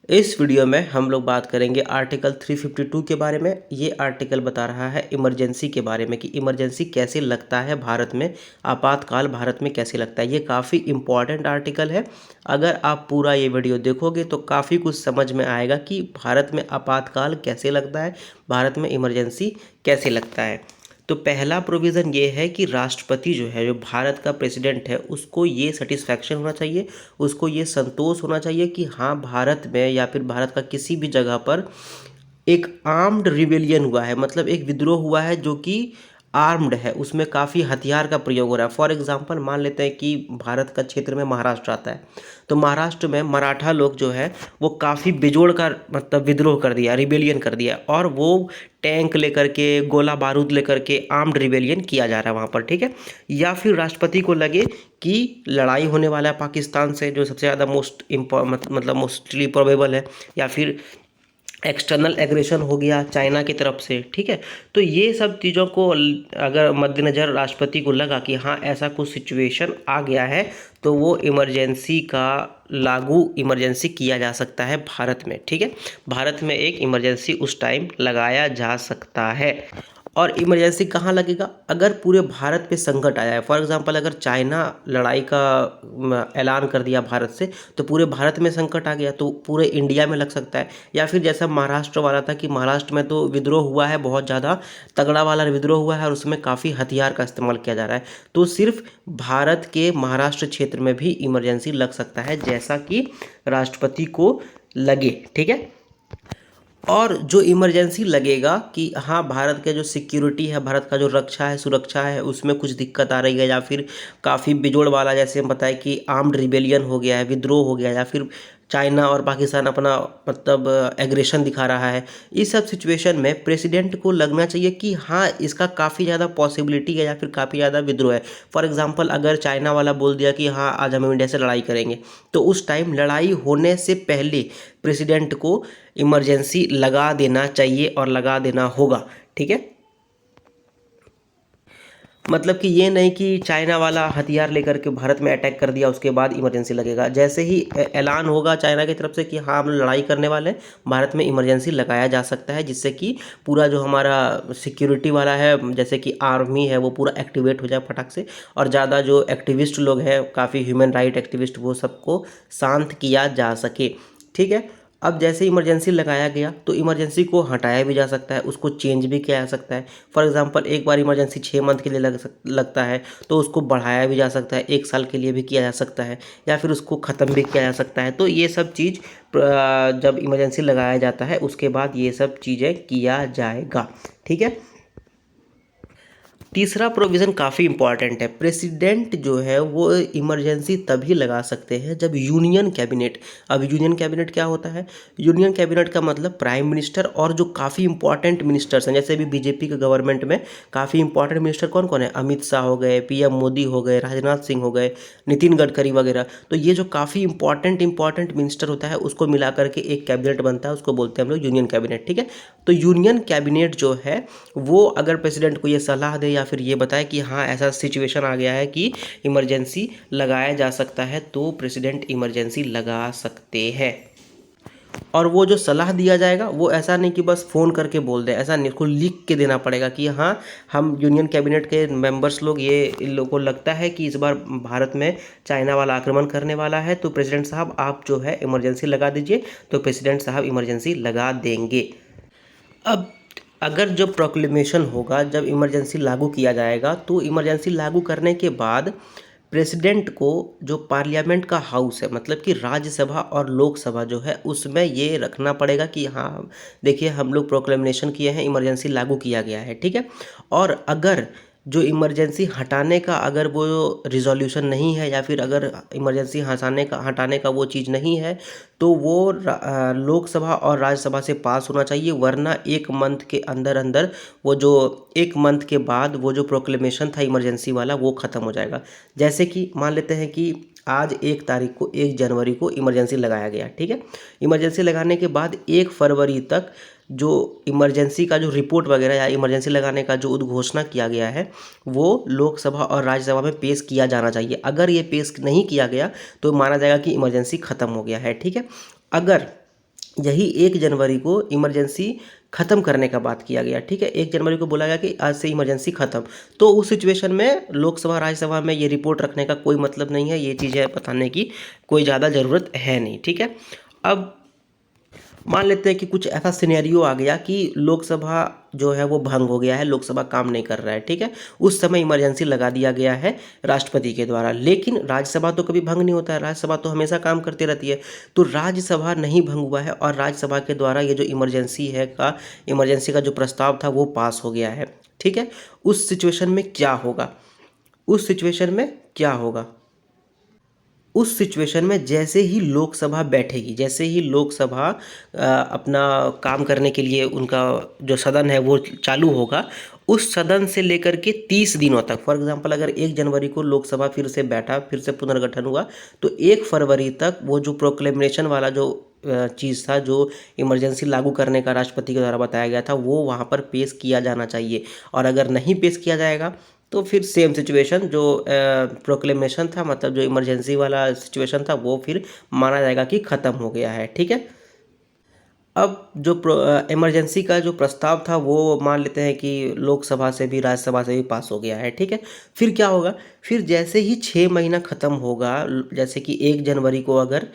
इस वीडियो में हम लोग बात करेंगे आर्टिकल 352 के बारे में। ये आर्टिकल बता रहा है इमरजेंसी के बारे में कि इमरजेंसी कैसे लगता है भारत में, आपातकाल भारत में कैसे लगता है। ये काफ़ी इम्पॉर्टेंट आर्टिकल है। अगर आप पूरा ये वीडियो देखोगे तो काफ़ी कुछ समझ में आएगा कि भारत में आपातकाल कैसे लगता है, भारत में इमरजेंसी कैसे लगता है। तो पहला प्रोविज़न ये है कि राष्ट्रपति जो है, जो भारत का प्रेसिडेंट है, उसको ये सेटिस्फैक्शन होना चाहिए, उसको ये संतोष होना चाहिए कि हाँ, भारत में या फिर भारत का किसी भी जगह पर एक आर्म्ड रिबेलियन हुआ है, मतलब एक विद्रोह हुआ है जो कि आर्म्ड है, उसमें काफ़ी हथियार का प्रयोग हो रहा है। फॉर एग्जांपल मान लेते हैं कि भारत का क्षेत्र में महाराष्ट्र आता है, तो महाराष्ट्र में मराठा लोग जो है वो काफ़ी बेजोड़ का मतलब विद्रोह कर दिया, रिबेलियन कर दिया, और वो टैंक लेकर के, गोला बारूद लेकर के आर्म्ड रिबेलियन किया जा रहा है वहाँ पर, ठीक है। या फिर राष्ट्रपति को लगे कि लड़ाई होने वाला है पाकिस्तान से, जो सबसे ज़्यादा मतलब मोस्टली प्रोबेबल है, या फिर एक्सटर्नल एग्रेशन हो गया चाइना की तरफ से, ठीक है। तो ये सब चीज़ों को अगर मद्देनज़र राष्ट्रपति को लगा कि हाँ ऐसा कुछ सिचुएशन आ गया है, तो वो इमरजेंसी का लागू इमरजेंसी किया जा सकता है भारत में, ठीक है। भारत में एक इमरजेंसी उस टाइम लगाया जा सकता है। और इमरजेंसी कहाँ लगेगा? अगर पूरे भारत पे संकट आया है, फॉर एग्जांपल अगर चाइना लड़ाई का ऐलान कर दिया भारत से, तो पूरे भारत में संकट आ गया तो पूरे इंडिया में लग सकता है। या फिर जैसा महाराष्ट्र वाला था कि महाराष्ट्र में तो विद्रोह हुआ है, बहुत ज़्यादा तगड़ा वाला विद्रोह हुआ है और उसमें काफ़ी हथियार का इस्तेमाल किया जा रहा है, तो सिर्फ भारत के महाराष्ट्र क्षेत्र में भी इमरजेंसी लग सकता है, जैसा कि राष्ट्रपति को लगे, ठीक है। और जो इमरजेंसी लगेगा कि हाँ भारत के जो सिक्योरिटी है, भारत का जो रक्षा है, सुरक्षा है, उसमें कुछ दिक्कत आ रही है, या फिर काफ़ी बिजोड़ वाला, जैसे हम बताएं कि आर्म्ड रिबेलियन हो गया है, विद्रोह हो गया, या फिर चाइना और पाकिस्तान अपना मतलब एग्रेशन दिखा रहा है, इस सब सिचुएशन में प्रेसिडेंट को लगना चाहिए कि हाँ इसका काफ़ी ज़्यादा पॉसिबिलिटी है या फिर काफ़ी ज़्यादा विद्रोह है। फॉर एग्जांपल अगर चाइना वाला बोल दिया कि हाँ आज हम इंडिया से लड़ाई करेंगे, तो उस टाइम लड़ाई होने से पहले प्रेसिडेंट को इमरजेंसी लगा देना चाहिए और लगा देना होगा, ठीक है। मतलब कि ये नहीं कि चाइना वाला हथियार लेकर के भारत में अटैक कर दिया उसके बाद इमरजेंसी लगेगा। जैसे ही ऐलान होगा चाइना की तरफ से कि हाँ हम लड़ाई करने वाले हैं, भारत में इमरजेंसी लगाया जा सकता है, जिससे कि पूरा जो हमारा सिक्योरिटी वाला है, जैसे कि आर्मी है, वो पूरा एक्टिवेट हो जाए फटाक से, और ज़्यादा जो एक्टिविस्ट लोग हैं, काफ़ी ह्यूमन राइट एक्टिविस्ट, वो सबको शांत किया जा सके, ठीक है। अब जैसे इमरजेंसी लगाया गया तो इमरजेंसी को हटाया भी जा सकता है, उसको चेंज भी किया जा सकता है। फॉर एग्जांपल एक बार इमरजेंसी 6 मंथ के लिए लगता है, तो उसको बढ़ाया भी जा सकता है, 1 साल के लिए भी किया जा सकता है, या फिर उसको ख़त्म भी किया जा सकता है। तो ये सब चीज़ जब इमरजेंसी लगाया जाता है उसके बाद ये सब चीज़ें किया जाएगा, ठीक है। तीसरा प्रोविज़न काफ़ी इंपॉर्टेंट है। प्रेसिडेंट जो है वो इमरजेंसी तभी लगा सकते हैं जब यूनियन कैबिनेट, अब यूनियन कैबिनेट क्या होता है? यूनियन कैबिनेट का मतलब प्राइम मिनिस्टर और जो काफ़ी इंपॉर्टेंट मिनिस्टर्स हैं, जैसे अभी बीजेपी के गवर्नमेंट में काफ़ी इंपॉर्टेंट मिनिस्टर कौन कौन है? अमित शाह हो गए, पीएम मोदी हो गए, राजनाथ सिंह हो गए, नितिन गडकरी वगैरह। तो ये जो काफ़ी इंपॉर्टेंट मिनिस्टर होता है उसको मिला करके एक कैबिनेट बनता है, उसको बोलते हैं हम लोग यूनियन कैबिनेट, ठीक है। तो यूनियन कैबिनेट जो है वो अगर प्रेसिडेंट को ये सलाह दे या फिर ये बताए कि हाँ ऐसा सिचुएशन आ गया है कि इमरजेंसी लगाया जा सकता है, तो प्रेसिडेंट इमरजेंसी लगा सकते हैं। और वो जो सलाह दिया जाएगा वो ऐसा नहीं कि बस फ़ोन करके बोल दे, ऐसा नहीं, उसको लिख के देना पड़ेगा कि हाँ हम यूनियन कैबिनेट के मेंबर्स लोग, ये इन लोगों को लगता है कि इस बार भारत में चाइना वाला आक्रमण करने वाला है, तो प्रेसिडेंट साहब आप जो है इमरजेंसी लगा दीजिए, तो प्रेसिडेंट साहब इमरजेंसी लगा देंगे। अब अगर जो प्रोक्लेमेशन होगा, जब इमरजेंसी लागू किया जाएगा, तो इमरजेंसी लागू करने के बाद प्रेसिडेंट को जो पार्लियामेंट का हाउस है, मतलब कि राज्यसभा और लोकसभा जो है, उसमें ये रखना पड़ेगा कि हाँ देखिए हम लोग प्रोक्लेमेशन किए हैं, इमरजेंसी लागू किया गया है, ठीक है। और अगर जो इमरजेंसी हटाने का अगर वो रिजोल्यूशन नहीं है, या फिर अगर इमरजेंसी हटाने का वो चीज़ नहीं है, तो वो लोकसभा और राज्यसभा से पास होना चाहिए, वरना 1 मंथ के अंदर अंदर वो जो 1 मंथ के बाद वो जो प्रोक्लेमेशन था इमरजेंसी वाला वो ख़त्म हो जाएगा। जैसे कि मान लेते हैं कि आज 1 तारीख को, 1 जनवरी को इमरजेंसी लगाया गया, ठीक है। इमरजेंसी लगाने के बाद 1 फरवरी तक जो इमरजेंसी का जो रिपोर्ट वगैरह या इमरजेंसी लगाने का जो उद्घोषणा किया गया है वो लोकसभा और राज्यसभा में पेश किया जाना चाहिए। अगर ये पेश नहीं किया गया तो माना जाएगा कि इमरजेंसी ख़त्म हो गया है, ठीक है। अगर यही 1 जनवरी को इमरजेंसी ख़त्म करने का बात किया गया, ठीक है। 1 जनवरी को बोला गया कि आज से इमरजेंसी ख़त्म। तो उस सिचुएशन में लोकसभा, राज्यसभा में ये रिपोर्ट रखने का कोई मतलब नहीं है, ये चीज़ें बताने की कोई ज़्यादा ज़रूरत है नहीं, ठीक है। अब मान लेते हैं कि कुछ ऐसा सिनेरियो आ गया कि लोकसभा जो है वो भंग हो गया है, लोकसभा काम नहीं कर रहा है, ठीक है। उस समय इमरजेंसी लगा दिया गया है राष्ट्रपति के द्वारा, लेकिन राज्यसभा तो कभी भंग नहीं होता है, राज्यसभा तो हमेशा काम करती रहती है। तो राज्यसभा नहीं भंग हुआ है और राज्यसभा के द्वारा ये जो इमरजेंसी का जो प्रस्ताव था वो पास हो गया है, ठीक है। उस सिचुएशन में क्या होगा, उस सिचुएशन में क्या होगा, उस सिचुएशन में जैसे ही लोकसभा बैठेगी, जैसे ही लोकसभा अपना काम करने के लिए उनका जो सदन है वो चालू होगा, उस सदन से लेकर के 30 दिनों तक, फॉर एग्जांपल अगर 1 जनवरी को लोकसभा फिर से बैठा, फिर से पुनर्गठन हुआ, तो 1 फरवरी तक वो जो प्रोक्लेमेशन वाला जो चीज़ था, जो इमरजेंसी लागू करने का राष्ट्रपति के द्वारा बताया गया था, वो वहाँ पर पेश किया जाना चाहिए। और अगर नहीं पेश किया जाएगा तो फिर सेम सिचुएशन जो प्रोक्लेमेशन था, मतलब जो इमरजेंसी वाला सिचुएशन था, वो फिर माना जाएगा कि ख़त्म हो गया है, ठीक है। अब जो इमरजेंसी का जो प्रस्ताव था वो मान लेते हैं कि लोकसभा से भी राज्यसभा से भी पास हो गया है, ठीक है। फिर क्या होगा, फिर जैसे ही 6 महीना ख़त्म होगा, जैसे कि 1 जनवरी को अगर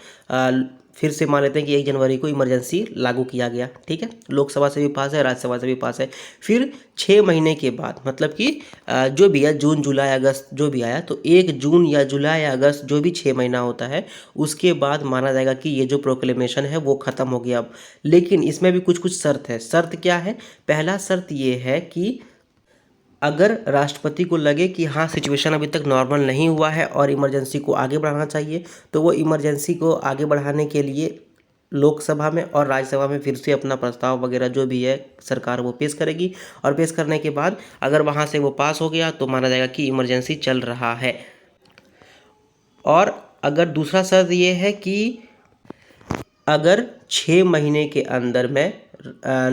फिर से मान लेते हैं कि 1 जनवरी को इमरजेंसी लागू किया गया, ठीक है, लोकसभा से भी पास है, राज्यसभा से भी पास है। फिर 6 महीने के बाद, मतलब कि जो भी है जून जुलाई अगस्त जो भी आया, तो 1 जून या जुलाई या अगस्त जो भी 6 महीना होता है, उसके बाद माना जाएगा कि ये जो प्रोक्लेमेशन है वो ख़त्म हो गया अब। लेकिन इसमें भी कुछ कुछ शर्त है। शर्त क्या है, पहला शर्त ये है कि अगर राष्ट्रपति को लगे कि हाँ सिचुएशन अभी तक नॉर्मल नहीं हुआ है और इमरजेंसी को आगे बढ़ाना चाहिए, तो वो इमरजेंसी को आगे बढ़ाने के लिए लोकसभा में और राज्यसभा में फिर से अपना प्रस्ताव वगैरह जो भी है सरकार वो पेश करेगी, और पेश करने के बाद अगर वहाँ से वो पास हो गया तो माना जाएगा कि इमरजेंसी चल रहा है। और अगर दूसरा शर्त ये है कि अगर 6 महीने के अंदर में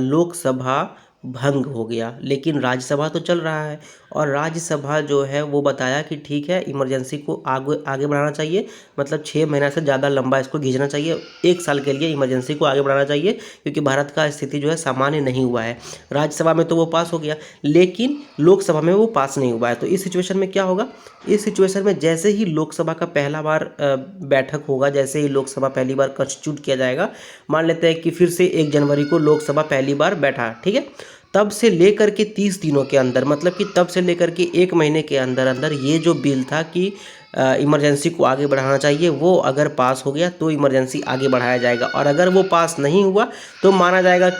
लोकसभा भंग हो गया, लेकिन राज्यसभा तो चल रहा है, और राज्यसभा जो है वो बताया कि ठीक है इमरजेंसी को आगे आगे बढ़ाना चाहिए, मतलब 6 महीना से ज़्यादा लंबा इसको खींचना चाहिए, 1 साल के लिए इमरजेंसी को आगे बढ़ाना चाहिए, क्योंकि भारत का स्थिति जो है सामान्य नहीं हुआ है। राज्यसभा में तो वो पास हो गया, लेकिन लोकसभा में वो पास नहीं हुआ है। तो इस सिचुएशन में क्या होगा, इस सिचुएशन में जैसे ही लोकसभा का पहला बार बैठक होगा, जैसे ही लोकसभा पहली बार कंस्टिट्यूट किया जाएगा, मान लेते हैं कि फिर से 1 जनवरी को लोकसभा पहली बार बैठा, ठीक है, तब से लेकर के 30 दिनों के अंदर, मतलब कि तब से लेकर के 1 महीने के अंदर अंदर ये जो बिल था कि इमरजेंसी को आगे बढ़ाना चाहिए, वो अगर पास हो गया तो इमरजेंसी आगे बढ़ाया जाएगा, और अगर वो पास नहीं हुआ तो माना जाएगा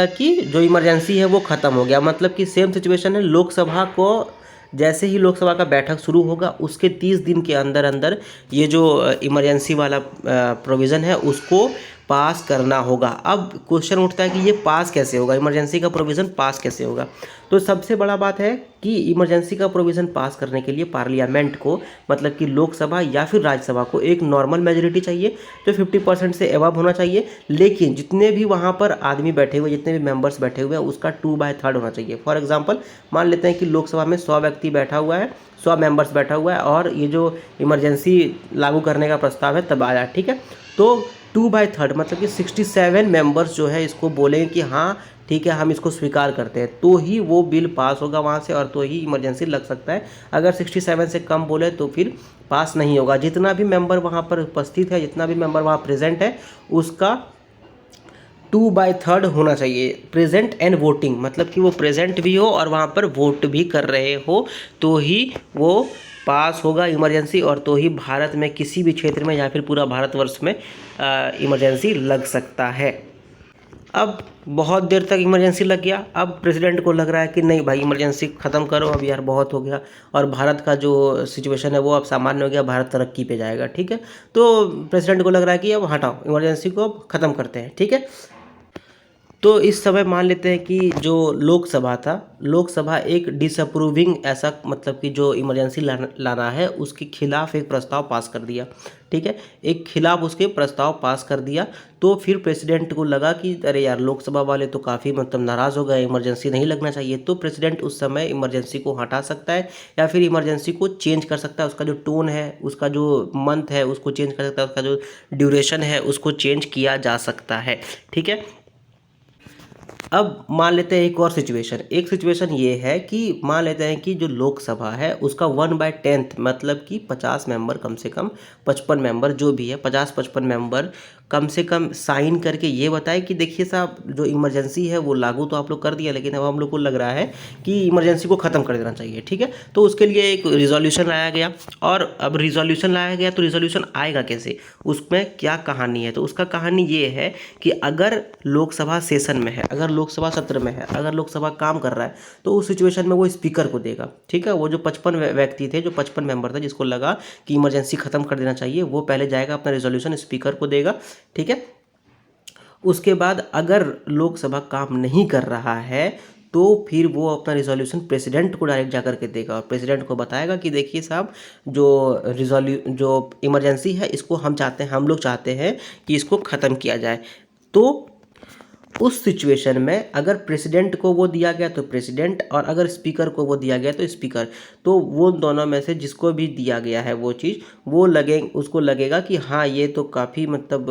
कि जो इमरजेंसी है वो ख़त्म हो गया। मतलब कि सेम सिचुएशन है, लोकसभा को जैसे ही लोकसभा का बैठक शुरू होगा उसके 30 दिन के अंदर अंदर ये जो इमरजेंसी वाला प्रोविज़न है उसको पास करना होगा। अब क्वेश्चन उठता है कि ये पास कैसे होगा, इमरजेंसी का प्रोविज़न पास कैसे होगा। तो सबसे बड़ा बात है कि इमरजेंसी का प्रोविज़न पास करने के लिए पार्लियामेंट को, मतलब कि लोकसभा या फिर राज्यसभा को एक नॉर्मल मेजोरिटी चाहिए जो 50% से एबव होना चाहिए, लेकिन जितने भी वहाँ पर आदमी बैठे हुए, जितने भी मेंबर्स बैठे हुए हैं, उसका 2/3 होना चाहिए। फॉर एग्जांपल मान लेते हैं कि लोकसभा में 100 व्यक्ति बैठा हुआ है, 100 मेंबर्स बैठा हुआ है, और ये जो इमरजेंसी लागू करने का प्रस्ताव है तब आया, ठीक है। तो 2/3 मतलब कि 67 मेंबर्स जो है इसको बोलेंगे कि हाँ ठीक है हम इसको स्वीकार करते हैं, तो ही वो बिल पास होगा वहाँ से, और तो ही इमरजेंसी लग सकता है। अगर 67 से कम बोले तो फिर पास नहीं होगा। जितना भी मेंबर वहाँ पर उपस्थित है, जितना भी मेंबर वहाँ प्रेजेंट है, उसका 2/3 होना चाहिए। प्रेजेंट एंड वोटिंग, मतलब कि वो प्रेजेंट भी हो और वहाँ पर वोट भी कर रहे हो, तो ही वो पास होगा इमरजेंसी, और तो ही भारत में किसी भी क्षेत्र में या फिर पूरा भारतवर्ष में इमरजेंसी लग सकता है। अब बहुत देर तक इमरजेंसी लग गया, अब प्रेसिडेंट को लग रहा है कि नहीं भाई इमरजेंसी ख़त्म करो, अब यार बहुत हो गया, और भारत का जो सिचुएशन है वो अब सामान्य हो गया, भारत तरक्की पे जाएगा, ठीक है। तो प्रेसिडेंट को लग रहा है कि अब हटाओ इमरजेंसी को, अब ख़त्म करते हैं, ठीक है। तो इस समय मान लेते हैं कि जो लोकसभा था, लोकसभा एक डिसअप्रूविंग ऐसा मतलब कि जो इमरजेंसी लाना है उसके खिलाफ एक प्रस्ताव पास कर दिया, ठीक है, एक खिलाफ उसके प्रस्ताव पास कर दिया। तो फिर प्रेसिडेंट को लगा कि अरे यार लोकसभा वाले तो काफ़ी मतलब नाराज़ हो गए, इमरजेंसी नहीं लगना चाहिए। तो प्रेसिडेंट उस समय इमरजेंसी को हटा सकता है या फिर इमरजेंसी को चेंज कर सकता है, उसका जो टोन है, उसका जो मंथ है उसको चेंज कर सकता है, उसका जो ड्यूरेशन है उसको चेंज किया जा सकता है, ठीक है। अब मान लेते हैं एक और सिचुएशन, एक सिचुएशन ये है कि मान लेते हैं कि जो लोकसभा है उसका 1/10 मतलब कि 50 मेंबर, कम से कम 55 मेंबर जो भी है, 50-55 मेंबर कम से कम साइन करके ये बताए कि देखिए साहब जो इमरजेंसी है वो लागू तो आप लोग कर दिया, लेकिन अब हम लोग को लग रहा है कि इमरजेंसी को ख़त्म कर देना चाहिए, ठीक है। तो उसके लिए एक रिजोल्यूशन लाया गया, और अब रिजोल्यूशन लाया गया तो रिजोल्यूशन आएगा कैसे, उसमें क्या कहानी है। तो उसका कहानी ये है कि अगर लोकसभा सेशन में है, अगर लोकसभा सत्र में है, अगर लोकसभा काम कर रहा है, तो उस सिचुएशन में वो स्पीकर को देगा, ठीक है। वो जो 55 व्यक्ति थे, जो 55 मेंबर थे, जिसको लगा कि इमरजेंसी ख़त्म कर देना चाहिए, वो पहले जाएगा अपना रिजोल्यूशन स्पीकर को देगा, ठीक है। उसके बाद अगर लोकसभा काम नहीं कर रहा है तो फिर वो अपना रिजोल्यूशन प्रेसिडेंट को डायरेक्ट जाकर के देगा, और प्रेसिडेंट को बताएगा कि देखिए साहब जो इमरजेंसी है इसको हम लोग चाहते हैं कि इसको ख़त्म किया जाए। तो उस सिचुएशन में अगर प्रेसिडेंट को वो दिया गया तो प्रेसिडेंट, और अगर स्पीकर को वो दिया गया तो स्पीकर, तो वो दोनों में से जिसको भी दिया गया है वो चीज़, वो उसको लगेगा कि हाँ ये तो काफ़ी मतलब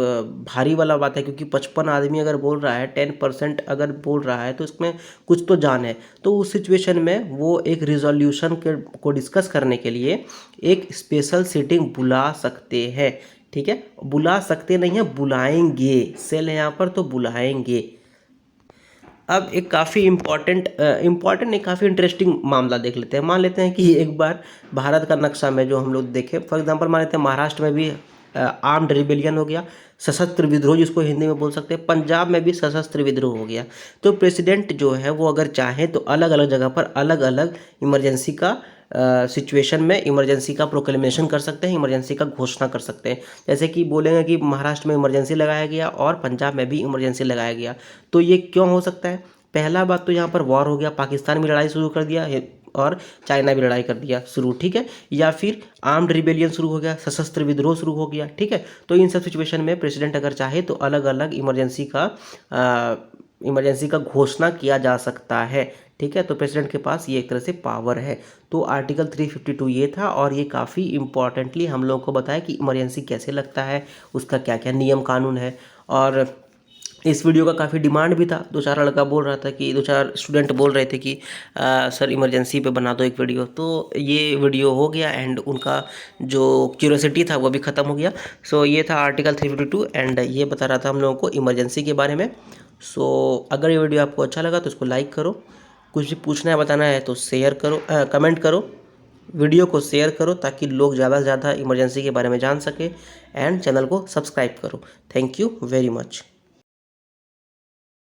भारी वाला बात है, क्योंकि 55 आदमी अगर बोल रहा है, 10% अगर बोल रहा है तो इसमें कुछ तो जान है। तो उस सिचुएशन में वो एक रिजोल्यूशन को डिस्कस करने के लिए एक स्पेशल सीटिंग बुला सकते हैं, ठीक है। बुला सकते नहीं है, बुलाएंगे, सेल है यहाँ पर, तो बुलाएंगे। अब एक काफ़ी इम्पॉर्टेंट नहीं, काफ़ी इंटरेस्टिंग मामला देख लेते हैं। मान लेते हैं कि एक बार भारत का नक्शा में जो हम लोग देखें, फॉर एग्जांपल मान लेते हैं महाराष्ट्र में भी आर्म्ड रिबेलियन हो गया, सशस्त्र विद्रोह जिसको हिंदी में बोल सकते हैं, पंजाब में भी सशस्त्र विद्रोह हो गया। तो प्रेसिडेंट जो है वो अगर चाहे तो अलग अलग जगह पर अलग अलग इमरजेंसी का सिचुएशन में इमरजेंसी का प्रोक्लेमेशन कर सकते हैं, इमरजेंसी का घोषणा कर सकते हैं। जैसे कि बोलेंगे कि महाराष्ट्र में इमरजेंसी लगाया गया और पंजाब में भी इमरजेंसी लगाया गया। तो ये क्यों हो सकता है? पहला बात तो यहाँ पर वॉर हो गया, पाकिस्तान भी लड़ाई शुरू कर दिया और चाइना भी लड़ाई कर दिया शुरू, ठीक है। या फिर आर्म्ड रिबेलियन शुरू हो गया, सशस्त्र विद्रोह शुरू हो गया, ठीक है। तो इन सब सिचुएशन में प्रेसिडेंट अगर चाहे तो अलग अलग इमरजेंसी का घोषणा किया जा सकता है, ठीक है। तो प्रेसिडेंट के पास ये एक तरह से पावर है। तो आर्टिकल 352 ये था, और ये काफ़ी इंपॉर्टेंटली हम लोगों को बताया कि इमरजेंसी कैसे लगता है, उसका क्या क्या नियम कानून है। और इस वीडियो का काफ़ी डिमांड भी था, 2-4 लड़का बोल रहा था कि 2-4 स्टूडेंट बोल रहे थे कि सर इमरजेंसी पे बना दो एक वीडियो। तो ये वीडियो हो गया, एंड उनका जो क्यूरियोसिटी था वो भी ख़त्म हो गया। सो ये था आर्टिकल 352, एंड ये बता रहा था हम लोगों को इमरजेंसी के बारे में। सो अगर ये वीडियो आपको अच्छा लगा तो इसको लाइक करो, कुछ भी पूछना है बताना है तो शेयर करो, कमेंट करो, वीडियो को शेयर करो ताकि लोग ज़्यादा से ज़्यादा इमरजेंसी के बारे में जान सके, एंड चैनल को सब्सक्राइब करो। Thank you very much.